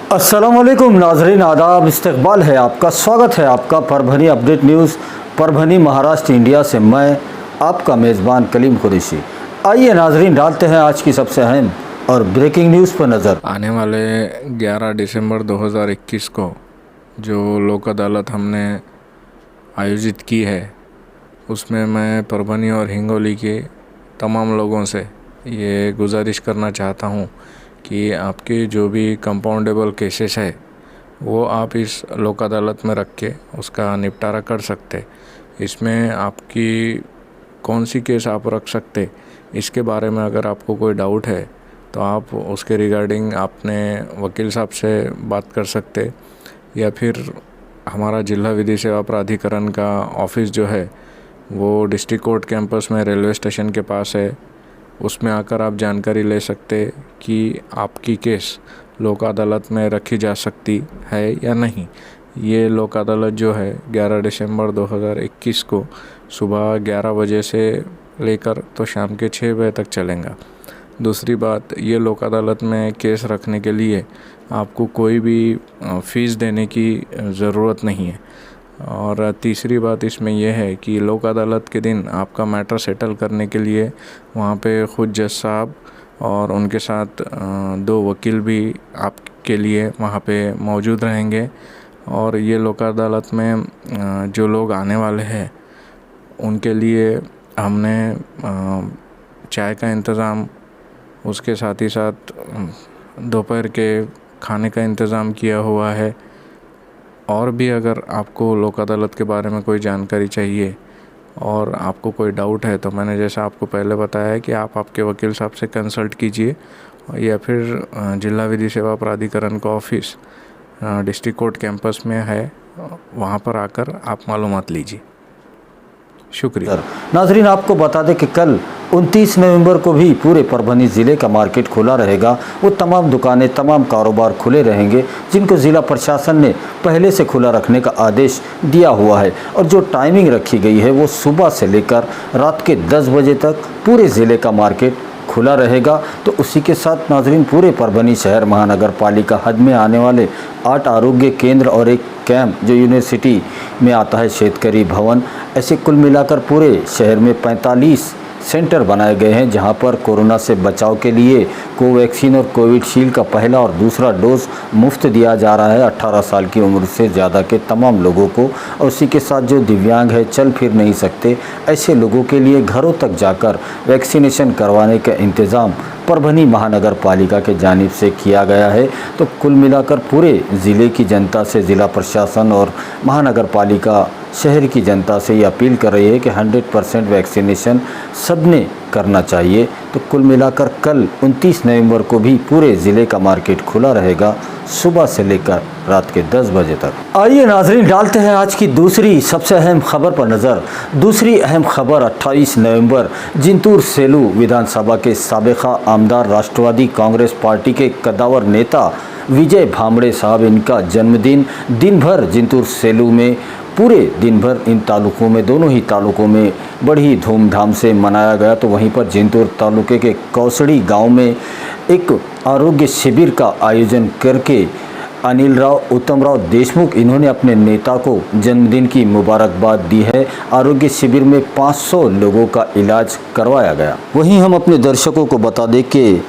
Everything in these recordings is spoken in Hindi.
अस्सलामुअलैकुम नाजरीन, आदाब, इस्तकबाल है आपका, स्वागत है आपका Parbhani update news Parbhani Maharashtra India से। मैं आपका मेज़बान कलीम कुरैशी। आइए नाजरीन, डालते हैं आज की सबसे अहम और ब्रेकिंग न्यूज़ पर नज़र। आने वाले 11 दिसंबर 2021 को जो लोक अदालत हमने आयोजित की है, उसमें मैं परभनी और हिंगोली के तमाम लोगों से ये गुजारिश करना चाहता हूँ कि आपके जो भी कंपाउंडेबल केसेस है वो आप इस लोक अदालत में रख के उसका निपटारा कर सकते। इसमें आपकी कौन सी केस आप रख सकते, इसके बारे में अगर आपको कोई डाउट है तो आप उसके रिगार्डिंग अपने वकील साहब से बात कर सकते, या फिर हमारा जिला विधि सेवा प्राधिकरण का ऑफिस जो है वो डिस्ट्रिक्ट कोर्ट कैंपस में रेलवे स्टेशन के पास है। उसमें आकर आप जानकारी ले सकते कि आपकी केस लोक अदालत में रखी जा सकती है या नहीं। ये लोक अदालत जो है 11 दिसंबर 2021 को सुबह 11 बजे से लेकर तो शाम के 6 बजे तक चलेगा। दूसरी बात, ये लोक अदालत में केस रखने के लिए आपको कोई भी फ़ीस देने की ज़रूरत नहीं है। और तीसरी बात इसमें यह है कि लोक अदालत के दिन आपका मैटर सेटल करने के लिए वहाँ पे खुद जज साहब और उनके साथ 2 वकील भी आपके लिए वहाँ पे मौजूद रहेंगे। और ये लोक अदालत में जो लोग आने वाले हैं उनके लिए हमने चाय का इंतज़ाम, उसके साथ ही साथ दोपहर के खाने का इंतज़ाम किया हुआ है। और भी अगर आपको लोक अदालत के बारे में कोई जानकारी चाहिए और आपको कोई डाउट है तो मैंने जैसा आपको पहले बताया है कि आप आपके वकील साहब से कंसल्ट कीजिए, या फिर जिला विधि सेवा प्राधिकरण का ऑफिस डिस्ट्रिक्ट कोर्ट कैंपस में है, वहाँ पर आकर आप मालूमात लीजिए। शुक्रिया। नाजरीन, आपको बता दें कि कल 29 नवंबर को भी पूरे परभनी ज़िले का मार्केट खुला रहेगा। वो तमाम दुकानें, तमाम कारोबार खुले रहेंगे जिनको ज़िला प्रशासन ने पहले से खुला रखने का आदेश दिया हुआ है। और जो टाइमिंग रखी गई है वो सुबह से लेकर रात के 10 बजे तक पूरे ज़िले का मार्केट खुला रहेगा। तो उसी के साथ नाजरीन, पूरे परभनी शहर महानगर पालिका हद में आने वाले 8 आरोग्य केंद्र और एक कैंप जो यूनिवर्सिटी में आता है शेतकरी भवन, ऐसे कुल मिलाकर पूरे शहर में 45 सेंटर बनाए गए हैं जहां पर कोरोना से बचाव के लिए कोवैक्सीन और कोविशील्ड का पहला और दूसरा डोज मुफ्त दिया जा रहा है 18 साल की उम्र से ज़्यादा के तमाम लोगों को। और उसी के साथ जो दिव्यांग है, चल फिर नहीं सकते, ऐसे लोगों के लिए घरों तक जाकर वैक्सीनेशन करवाने का इंतज़ाम परभनी महानगर पालिका के जानिब से किया गया है। तो कुल मिलाकर पूरे ज़िले की जनता से ज़िला प्रशासन और महानगर पालिका शहर की जनता से ये अपील कर रही है कि 100% वैक्सीनेशन सबने करना चाहिए। तो कुल मिलाकर कल 29 नवंबर को भी पूरे ज़िले का मार्केट खुला रहेगा सुबह से लेकर रात के 10 बजे तक। आइए नाजरीन, डालते हैं आज की दूसरी सबसे अहम खबर पर नज़र। दूसरी अहम खबर 28 नवंबर जिंतूर सेलू विधानसभा के साबिका आमदार राष्ट्रवादी कांग्रेस पार्टी के कद्दावर नेता विजय भांबड़े साहब, इनका जन्मदिन दिन भर जिंतूर सेलू में पूरे दिन भर इन तालुकों में, दोनों ही तालुकों में बड़ी धूमधाम से मनाया गया। तो वहीं पर जिंतूर तालुके के कौसड़ी गांव में एक आरोग्य शिविर का आयोजन करके अनिल राव उत्तम राव देशमुख, इन्होंने अपने नेता को जन्मदिन की मुबारकबाद दी है। आरोग्य शिविर में 500 लोगों का इलाज करवाया गया। वहीं हम अपने दर्शकों को बता दें कि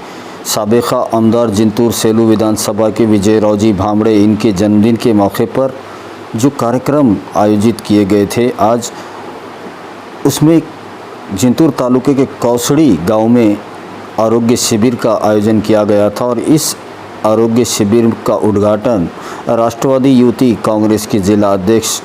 साबिका आमदार जिंतूर सेलू विधानसभा के विजय राव जी भांबड़े, इनके जन्मदिन के मौके पर जो कार्यक्रम आयोजित किए गए थे आज, उसमें जिंतूर तालुके के कौसड़ी गांव में आरोग्य शिविर का आयोजन किया गया था। और इस आरोग्य शिविर का उद्घाटन राष्ट्रवादी युवती कांग्रेस की जिला अध्यक्ष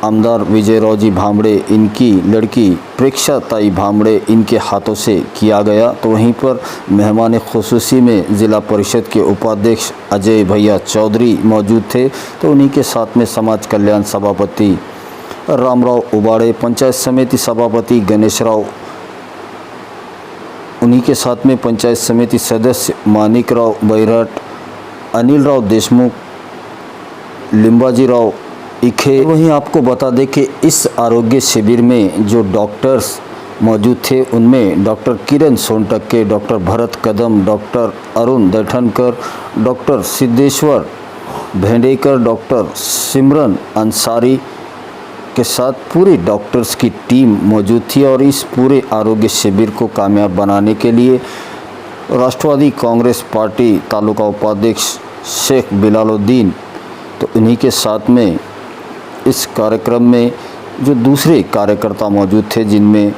आमदार विजय राव जी भांबड़े, इनकी लड़की प्रेक्षाताई भांबड़े, इनके हाथों से किया गया। तो वहीं पर मेहमान खुसूसी में ज़िला परिषद के उपाध्यक्ष अजय भैया चौधरी मौजूद थे। तो उन्हीं के साथ में समाज कल्याण सभापति रामराव उबाड़े, पंचायत समिति सभापति गणेश राव, उन्हीं के साथ में पंचायत समिति सदस्य मानिक राव बैरहट, अनिल राव देशमुख, लिंबाजी राव इखे। वहीं आपको बता दें कि इस आरोग्य शिविर में जो डॉक्टर्स मौजूद थे। उनमें doctor Kiran Sontakke, doctor Bharat Kadam, doctor Arun Daithankar, doctor Siddheshwar Bhendekar, doctor Simran Ansari के साथ पूरे डॉक्टर्स की टीम मौजूद थी। और इस पूरे आरोग्य शिविर को कामयाब बनाने के लिए राष्ट्रवादी कांग्रेस पार्टी तालुका उपाध्यक्ष शेख बिलालुद्दीन, तो इन्हीं के साथ में इस कार्यक्रम में जो दूसरे कार्यकर्ता मौजूद थे, जिनमें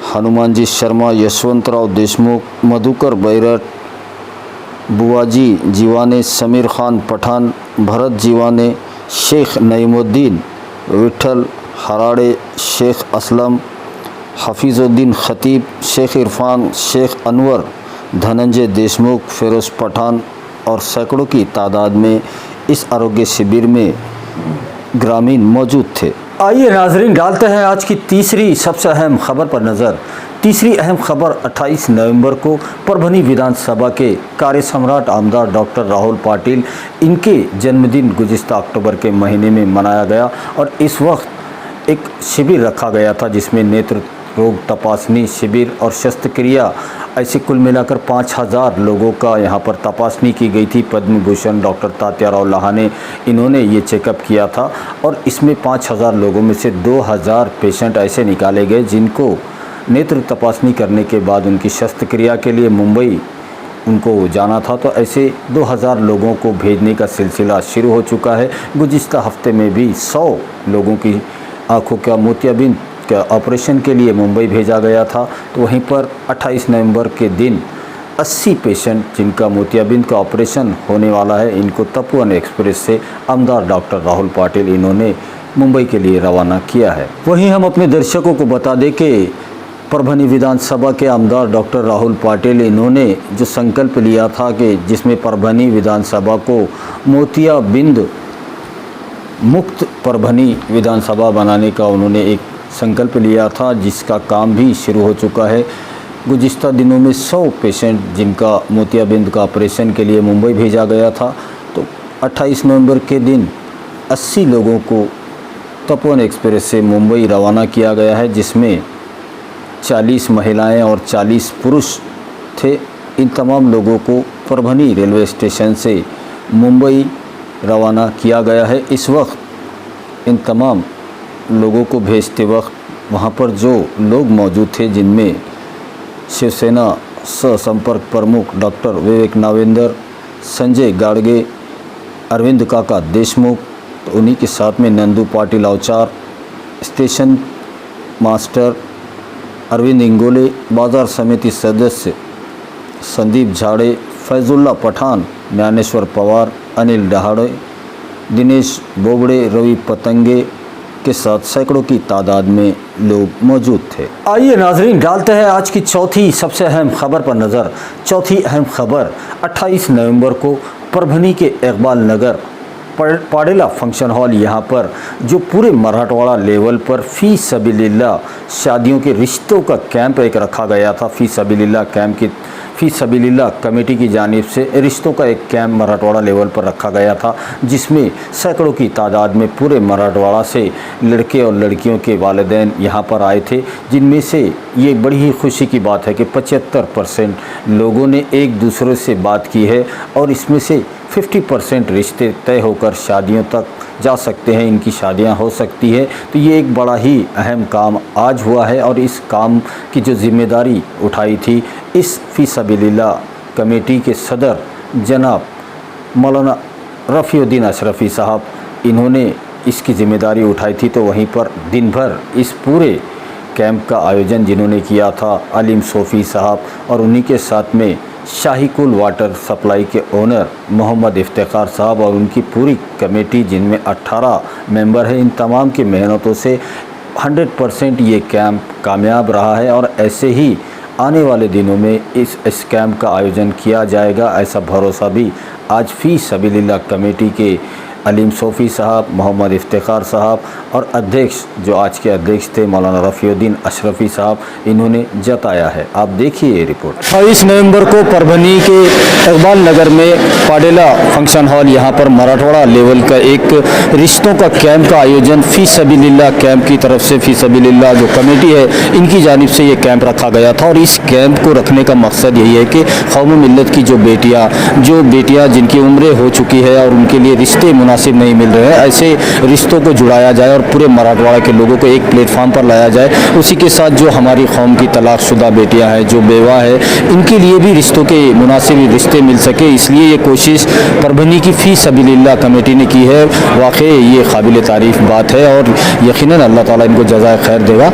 हनुमान जी शर्मा, यशवंतराव देशमुख, मधुकर बैरट, बुआजी जीवाने, समीर खान पठान, भरत जीवाने, शेख नईमुद्दीन, विठल हराड़े, शेख असलम, हफीज़ुद्दीन खतीब, शेख इरफान, शेख अनवर, धनंजय देशमुख, फिरोज़ पठान और सैकड़ों की तादाद में इस आरोग्य शिविर में ग्रामीण मौजूद थे। आइए नाजरीन, डालते हैं आज की तीसरी सबसे अहम खबर पर नज़र। तीसरी अहम खबर 28 नवंबर को परभनी विधानसभा के कार्य सम्राट आमदार डॉक्टर राहुल पाटिल, इनके जन्मदिन गुज़िश्ता अक्टूबर के महीने में मनाया गया और इस वक्त एक शिविर रखा गया था, जिसमें नेत्र रोग तपासनी शिविर और शस्त्रक्रिया, ऐसे कुल मिलाकर 5000 लोगों का यहाँ पर तपासनी की गई थी। पद्म भूषण डॉक्टर तात्याराव लाहाने, इन्होंने ये चेकअप किया था और इसमें 5000 लोगों में से 2000 पेशेंट ऐसे निकाले गए जिनको नेत्र तपासनी करने के बाद उनकी शस्त्रक्रिया के लिए मुंबई उनको जाना था। तो ऐसे 2000 लोगों को भेजने का सिलसिला शुरू हो चुका है। गुज़िश्ता हफ्ते में भी 100 लोगों की आँखों का मोतियाबिंद का ऑपरेशन के लिए मुंबई भेजा गया था। तो वहीं पर 28 नवंबर के दिन 80 पेशेंट जिनका मोतियाबिंद का ऑपरेशन होने वाला है, इनको तपोवन एक्सप्रेस से आमदार डॉक्टर राहुल पाटिल इन्होंने मुंबई के लिए रवाना किया है। वहीं हम अपने दर्शकों को बता दें कि परभनी विधानसभा के आमदार डॉक्टर राहुल पाटिल, इन्होंने जो संकल्प लिया था कि जिसमें परभनी विधानसभा को मोतियाबिंद मुक्त परभनी विधानसभा बनाने का उन्होंने एक संकल्प लिया था, जिसका काम भी शुरू हो चुका है। गुज़िश्ता दिनों में 100 पेशेंट जिनका मोतियाबिंद का ऑपरेशन के लिए मुंबई भेजा गया था, तो 28 नवंबर के दिन 80 लोगों को तपोवन एक्सप्रेस से मुंबई रवाना किया गया है, जिसमें 40 महिलाएं और 40 पुरुष थे। इन तमाम लोगों को परभनी रेलवे स्टेशन से मुंबई रवाना किया गया है। इस वक्त इन तमाम लोगों को भेजते वक्त वहां पर जो लोग मौजूद थे, जिनमें शिवसेना सह संपर्क प्रमुख डॉक्टर विवेक नावेंद्र, संजय गाड़गे, अरविंद काका देशमुख, तो उन्हीं के साथ में नंदू पाटिल औचार, स्टेशन मास्टर अरविंद इंगोले, बाज़ार समिति सदस्य संदीप झाड़े, फैजुल्ला पठान, ज्ञानेश्वर पवार, अनिल डहाड़े, दिनेश बोबड़े, रवि पतंगे के साथ सैकड़ों की तादाद में लोग मौजूद थे। आइए नाजरीन, डालते हैं आज की चौथी सबसे अहम खबर पर नज़र। चौथी अहम खबर 28 नवंबर को परभनी के इकबाल नगर पाडेला फंक्शन हॉल, यहाँ पर जो पूरे मराठवाड़ा लेवल पर फ़ी सबीलिल्लाह शादियों के रिश्तों का कैंप एक रखा गया था। फ़ी सबीलिल्लाह कमेटी की जानिब से रिश्तों का एक कैंप मराठवाड़ा लेवल पर रखा गया था, जिसमें सैकड़ों की तादाद में पूरे मराठवाड़ा से लड़के और लड़कियों के वालिदैन यहाँ पर आए थे, जिनमें से ये बड़ी ही खुशी की बात है कि 75% लोगों ने एक दूसरे से बात की है और इसमें से 50% रिश्ते तय होकर शादियों तक जा सकते हैं, इनकी शादियां हो सकती है। तो ये एक बड़ा ही अहम काम आज हुआ है और इस काम की जो जिम्मेदारी उठाई थी, इस फ़ी सबीलिल्लाह कमेटी के सदर जनाब मौलाना रफ़ीउद्दीन अशरफ़ी साहब, इन्होंने इसकी ज़िम्मेदारी उठाई थी। तो वहीं पर दिन भर इस पूरे कैंप का आयोजन जिन्होंने किया था अलीम सोफ़ी साहब, और उन्हीं के साथ में शाहीकुल वाटर सप्लाई के ओनर मोहम्मद इफ्तिखार साहब और उनकी पूरी कमेटी, जिनमें 18 मेंबर हैं। इन तमाम की मेहनतों से 100% ये कैंप कामयाब रहा है और ऐसे ही आने वाले दिनों में इस कैंप का आयोजन किया जाएगा, ऐसा भरोसा भी आज फ़ी सबीलिल्लाह कमेटी के अलीम सोफ़ी साहब, मोहम्मद इफ्तिखार साहब और अध्यक्ष जो आज के अध्यक्ष थे मौलाना रफ़ीउद्दीन अशरफी साहब, इन्होंने जताया है। आप देखिए ये रिपोर्ट। 28 नवंबर को परभनी के इकबाल नगर में पाडेला फंक्शन हॉल, यहाँ पर मराठवाड़ा लेवल का एक रिश्तों का कैंप का आयोजन फ़ी सबीलिल्लाह कैंप की तरफ से, फ़ी सबीलिल्लाह जो कमेटी है इनकी जानिब से ये कैंप रखा गया था। और इस कैंप को रखने का मकसद यही है कि कौम मिल्लत की जो बेटियाँ जिनकी उम्रें हो चुकी है और उनके लिए रिश्ते मुनासिब नहीं मिल रहे हैं, ऐसे रिश्तों को जुड़ाया जाए और पूरे मराठवाड़ा के लोगों को एक प्लेटफार्म पर लाया जाए। उसी के साथ जो हमारी कौम की तलाकशुदा बेटियां हैं, जो बेवा है, इनके लिए भी रिश्तों के मुनासिब रिश्ते मिल सके, इसलिए ये कोशिश परभनी की फ़ी सबीलिल्लाह कमेटी ने की है। वाकई ये काबिल तारीफ़ बात है और यकीनन अल्लाह ताला इनको जज़ाए खैर देगा।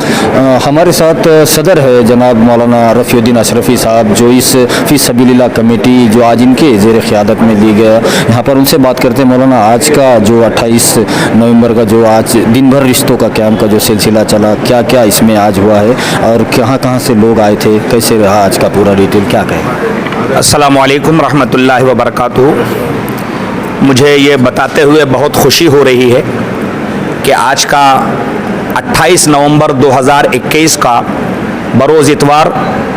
हमारे साथ सदर है जनाब मौलाना रफ़ीउद्दीन अशरफी साहब, जो इस फ़ी सबीलिल्लाह कमेटी जो आज इनके ज़ेर क़यादत में ली गया, यहाँ पर उनसे बात करते हैं। मौलाना, आज का जो 28 नवंबर का जो आज दिन भर रिश्तों का कैंप का जो सिलसिला चला, क्या क्या इसमें आज हुआ है और कहाँ कहाँ से लोग आए थे, कैसे रहा आज का पूरा डिटेल, क्या कहें? अस्सलामु अलैकुम रहमतुल्लाहि व बरकातुहू। मुझे ये बताते हुए बहुत खुशी हो रही है कि आज का 28 नवंबर 2021 का बरोज़ इतवार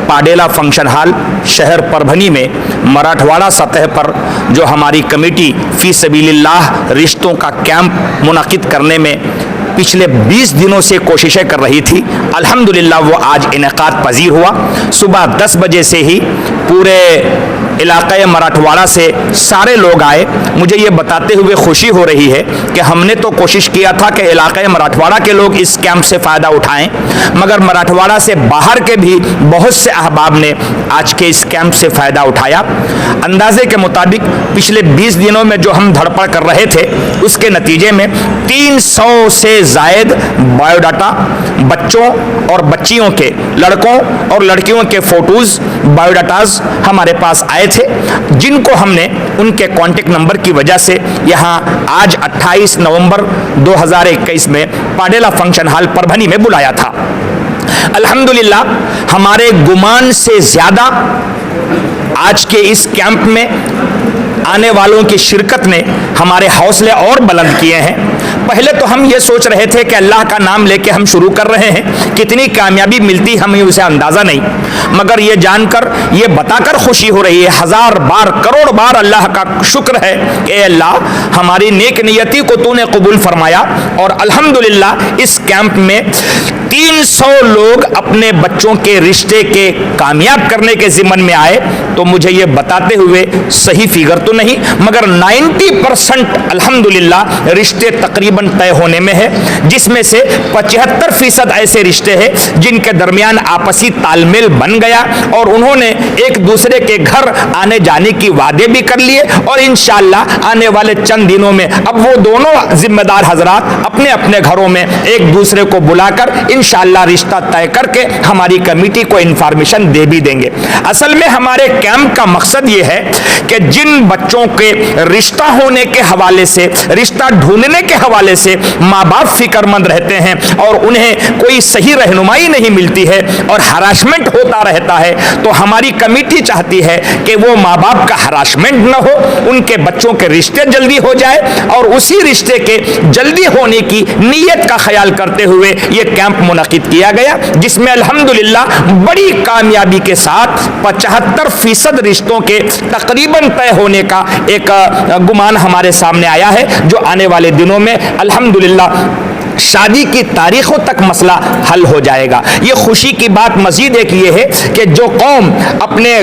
पाडेला फंक्शन हॉल शहर परभनी में मराठवाड़ा सतह पर जो हमारी कमेटी फ़ी सबीलिल्लाह रिश्तों का कैंप मुनक़िद करने में पिछले 20 दिनों से कोशिशें कर रही थी, अल्हम्दुलिल्लाह वो आज इनेकाद पजीर हुआ। सुबह 10 बजे से ही पूरे इलाक़े मराठवाड़ा से सारे लोग आए। मुझे ये बताते हुए खुशी हो रही है कि हमने तो कोशिश किया था कि इलाक़े मराठवाड़ा के लोग इस कैंप से फ़ायदा उठाएं, मगर मराठवाड़ा से बाहर के भी बहुत से अहबाब ने आज के इस कैंप से फ़ायदा उठाया। अंदाज़े के मुताबिक पिछले 20 दिनों में जो हम धड़पड़ कर रहे थे, उसके नतीजे में 300 से ज़ायद बायोडाटा बच्चों और बच्चियों के, लड़कों और लड़कियों के फ़ोटोज़, बायोडाटाज हमारे पास आए थे, जिनको हमने उनके कॉन्टेक्ट नंबर की वजह से यहाँ आज 28 नवंबर 2021 में पाडेला फंक्शन हॉल परभनी में बुलाया था। अल्हम्दुलिल्लाह हमारे गुमान से ज़्यादा आज के इस कैंप में आने वालों की शिरकत ने हमारे हौसले और बुलंद किए हैं। पहले तो हम ये सोच रहे थे कि अल्लाह का नाम लेके हम शुरू कर रहे हैं, कितनी कामयाबी मिलती हमें उसे अंदाज़ा नहीं, मगर ये जानकर, ये बताकर खुशी हो रही है, 1000 बार करोड़ बार अल्लाह का शुक्र है कि अल्लाह हमारी नेक नियति को तूने कबूल फरमाया। और अल्हम्दुलिल्लाह इस कैंप में 300 लोग अपने बच्चों के रिश्ते के कामयाब करने के ज़िम्मन में आए। तो मुझे ये बताते हुए सही फिगर तो नहीं, मगर 90% अल्हम्दुलिल्लाह रिश्ते तकरीबन तय होने में है, जिसमें से 75% ऐसे रिश्ते हैं जिनके दरमियान आपसी तालमेल बन गया और उन्होंने एक दूसरे के घर आने जाने की वादे भी कर लिए। और इंशाअल्लाह आने वाले चंद दिनों में अब वो दोनों जिम्मेदार हजरात अपने अपने घरों में एक दूसरे को बुलाकर इंशाअल्लाह रिश्ता तय करके हमारी कमेटी को इंफॉर्मेशन दे भी देंगे। असल में हमारे कैंप का मकसद ये है कि जिन बच्चों के रिश्ता होने के हवाले से, रिश्ता ढूंढने के हवाले से माँ बाप फिक्रमंद रहते हैं और उन्हें कोई सही रहनुमाई नहीं मिलती है और हरासमेंट होता रहता है, तो हमारी कमेटी चाहती है कि वो माँ बाप का हरासमेंट न हो, उनके बच्चों के रिश्ते जल्दी हो जाए और उसी रिश्ते के जल्दी होने की नीयत का ख्याल करते हुए ये कैंप मुनक़िद किया गया, जिसमें अल्हम्दुलिल्लाह बड़ी कामयाबी के साथ 75% रिश्तों के तकरीबन तय होने का एक गुमान हमारे सामने आया है, जो आने वाले दिनों में अल्हम्दुलिल्लाह शादी की तारीखों तक मसला हल हो जाएगा। ये खुशी की बात मजीद एक ये है कि जो कौम अपने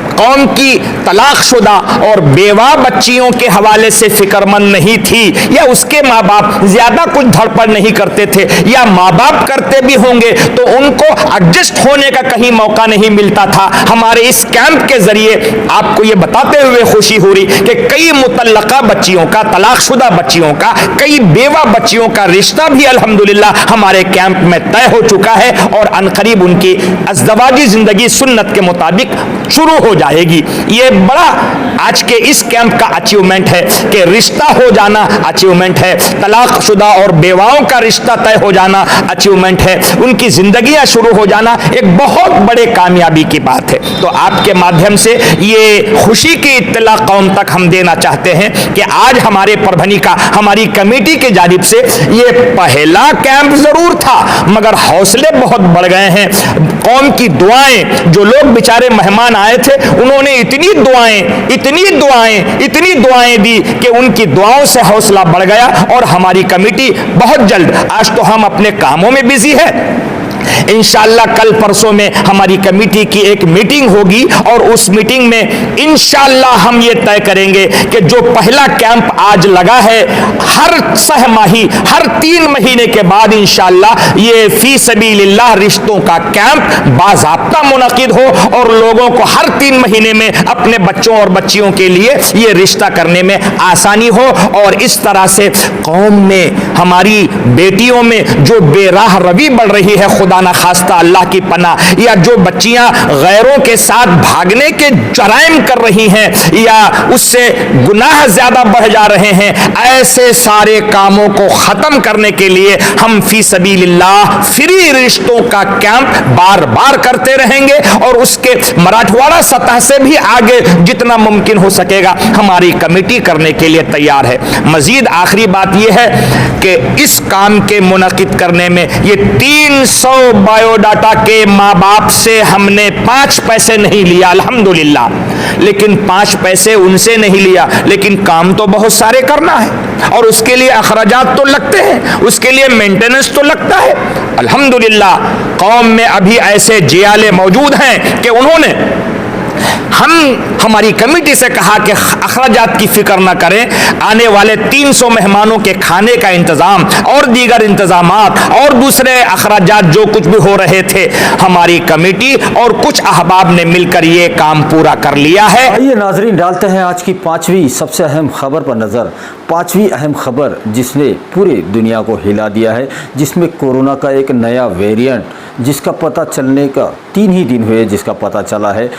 कौम की तलाकशुदा और बेवा बच्चियों के हवाले से फिक्रमंद नहीं थी, या उसके माँ बाप ज़्यादा कुछ धड़पड़ नहीं करते थे, या माँ बाप करते भी होंगे तो उनको एडजस्ट होने का कहीं मौका नहीं मिलता था, हमारे इस कैंप के ज़रिए आपको ये बताते हुए खुशी हो रही कि कई मुतल्लका बच्चियों का, तलाकशुदा बच्चियों का, कई बेवा बच्चियों का रिश्ता भी अल्हम्दुलिल्लाह हमारे कैंप में तय हो चुका है और अनकरीब उनकी अज़दवाजी ज़िंदगी सुन्नत के मुताबिक शुरू हो जाए। जाएगी। ये बड़ा आज के इस कैंप का अचीवमेंट है कि रिश्ता हो जाना अचीवमेंट है, तलाकशुदा और बेवाओं का रिश्ता तय हो जाना अचीवमेंट है, उनकी जिंदगियां शुरू हो जाना एक बहुत बड़े कामयाबी की बात है। तो आपके माध्यम से ये खुशी की इत्तला कौम तक हम देना चाहते हैं कि आज हमारे परभनी का, हमारी कमेटी की जानिब से ये पहला कैंप जरूर था, मगर हौसले बहुत बढ़ गए हैं। कौम की दुआएं, जो लोग बेचारे मेहमान आए थे उन्होंने इतनी दुआएं दी कि उनकी दुआओं से हौसला बढ़ गया। और हमारी कमेटी बहुत जल्द, आज तो हम अपने कामों में बिजी है, इंशाअल्लाह कल परसों में हमारी कमेटी की एक मीटिंग होगी और उस मीटिंग में इंशाअल्लाह हम ये तय करेंगे कि जो पहला कैंप आज लगा है, हर सहमाही, हर 3 महीने के बाद इंशाअल्लाह ये फी सबीलिल्लाह रिश्तों का कैंप बाज़ाब्ता मुनक़िद हो और लोगों को हर 3 महीने में अपने बच्चों और बच्चियों के लिए ये रिश्ता करने में आसानी हो। और इस तरह से कौम में, हमारी बेटियों में जो बेराह रवी बढ़ रही है, खुदा ना खास्ता अल्लाह की पनाह, या जो बच्चियां गैरों के साथ भागने के जराइम कर रही हैं या उससे गुनाह ज्यादा बढ़ जा रहे हैं, ऐसे सारे कामों को खत्म करने के लिए हम फी सबीलिल्लाह फ्री रिश्तों का कैंप बार बार करते रहेंगे और उसके मराठवाड़ा सतह से भी आगे जितना मुमकिन हो सकेगा हमारी कमेटी करने के लिए तैयार है। मजीद आखिरी बात यह है कि इस काम के मुनक़िद करने में ये 300 बायोडाटा के माँ बाप से हमने 5 पैसे नहीं लिया अल्हम्दुलिल्लाह, लेकिन 5 पैसे उनसे नहीं लिया, लेकिन काम तो बहुत सारे करना है और उसके लिए अखराजात तो लगते हैं, उसके लिए मेंटेनेंस तो लगता है। अल्हम्दुलिल्लाह कौम में अभी ऐसे जियाले मौजूद हैं कि उन्होंने हमारी कमेटी से कहा कि अखराजात की फिक्र ना करें, आने वाले 300 मेहमानों के खाने का इंतजाम और दीगर इंतजामात और दूसरे अखराजात जो कुछ भी हो रहे थे, हमारी कमेटी और कुछ अहबाब ने मिलकर ये काम पूरा कर लिया है। आइए नाजरीन, डालते हैं आज की 5वीं सबसे अहम खबर पर नज़र। 5वीं अहम खबर जिसने पूरी दुनिया को हिला दिया है, जिसमें कोरोना का एक नया वेरिएंट जिसका पता चलने का 3 ही दिन हुए, जिसका पता चला है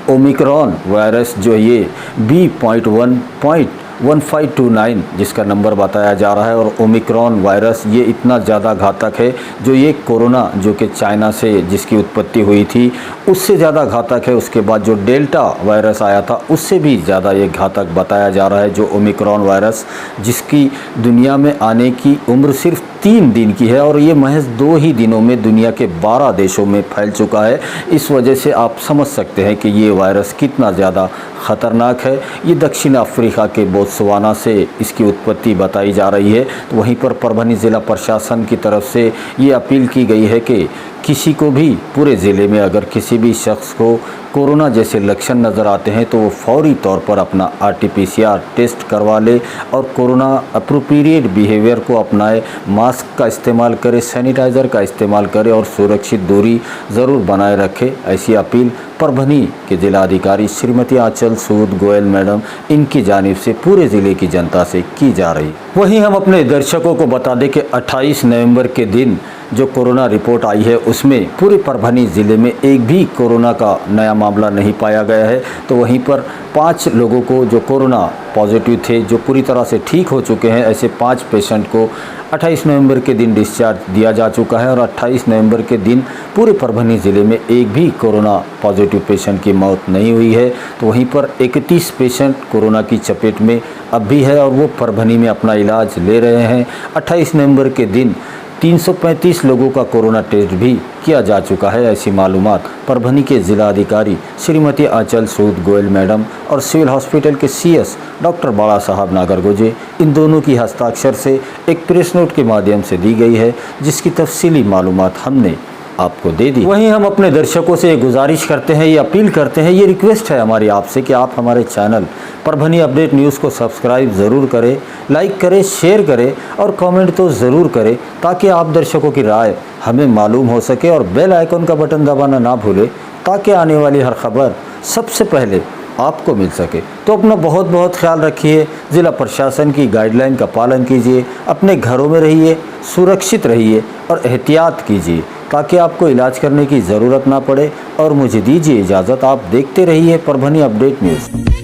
ओमिक्रॉन वायरस, जो ये B.1.1529 जिसका नंबर बताया जा रहा है। और ओमिक्रॉन वायरस ये इतना ज़्यादा घातक है, जो ये कोरोना जो कि चाइना से जिसकी उत्पत्ति हुई थी उससे ज़्यादा घातक है। उसके बाद जो डेल्टा वायरस आया था उससे भी ज़्यादा ये घातक बताया जा रहा है, जो ओमिक्रॉन वायरस, जिसकी दुनिया में आने की उम्र सिर्फ 3 दिन की है और ये महज 2 ही दिनों में दुनिया के 12 देशों में फैल चुका है। इस वजह से आप समझ सकते हैं कि ये वायरस कितना ज़्यादा ख़तरनाक है। ये दक्षिण अफ्रीका के बोत्सवाना से इसकी उत्पत्ति बताई जा रही है। तो वहीं पर परभनी ज़िला प्रशासन की तरफ से ये अपील की गई है कि किसी को भी पूरे ज़िले में अगर किसी भी शख्स को कोरोना जैसे लक्षण नज़र आते हैं तो वो फौरी तौर पर अपना RT-PCR टेस्ट करवा ले और कोरोना अप्रोप्रिएट बिहेवियर को अपनाए, मास्क का इस्तेमाल करे, सैनिटाइज़र का इस्तेमाल करे और सुरक्षित दूरी ज़रूर बनाए रखे। ऐसी अपील परभनी के जिलाधिकारी श्रीमती आंचल सूद गोयल मैडम इनकी जानिब से पूरे ज़िले की जनता से की जा रही। वहीं हम अपने दर्शकों को बता दें कि 28 नवंबर के दिन जो कोरोना रिपोर्ट आई है उसमें पूरे परभनी ज़िले में एक भी कोरोना का नया मामला नहीं पाया गया है। तो वहीं पर 5 लोगों को जो कोरोना पॉजिटिव थे, जो पूरी तरह से ठीक हो चुके हैं, ऐसे 5 पेशेंट को 28 नवंबर के दिन डिस्चार्ज दिया जा चुका है। और 28 नवंबर के दिन पूरे परभनी ज़िले में एक भी कोरोना पॉजिटिव पेशेंट की मौत नहीं हुई है। तो वहीं पर 31 पेशेंट कोरोना की चपेट में अब भी है और वो परभनी में अपना इलाज ले रहे हैं। 28 नवंबर के दिन 335 लोगों का कोरोना टेस्ट भी किया जा चुका है। ऐसी मालूमात परभनी के ज़िला अधिकारी श्रीमती आंचल सूद गोयल मैडम और सिविल हॉस्पिटल के CS डॉक्टर बाला साहब नागरगोजे, इन दोनों की हस्ताक्षर से एक प्रेस नोट के माध्यम से दी गई है, जिसकी तफसीली मालूमात हमने आपको दे दी। वहीं हम अपने दर्शकों से गुजारिश करते हैं, ये अपील करते हैं, ये रिक्वेस्ट है हमारी आपसे कि आप हमारे चैनल परभनी अपडेट न्यूज़ को सब्सक्राइब ज़रूर करें, लाइक करें, शेयर करें और कमेंट तो ज़रूर करें, ताकि आप दर्शकों की राय हमें मालूम हो सके। और बेल आइकन का बटन दबाना ना भूलें, ताकि आने वाली हर खबर सबसे पहले आपको मिल सके। तो अपना बहुत बहुत ख्याल रखिए, ज़िला प्रशासन की गाइडलाइन का पालन कीजिए, अपने घरों में रहिए, सुरक्षित रहिए और एहतियात कीजिए, ताकि आपको इलाज करने की ज़रूरत ना पड़े। और मुझे दीजिए इजाज़त। आप देखते रहिए परभनी अपडेट न्यूज़।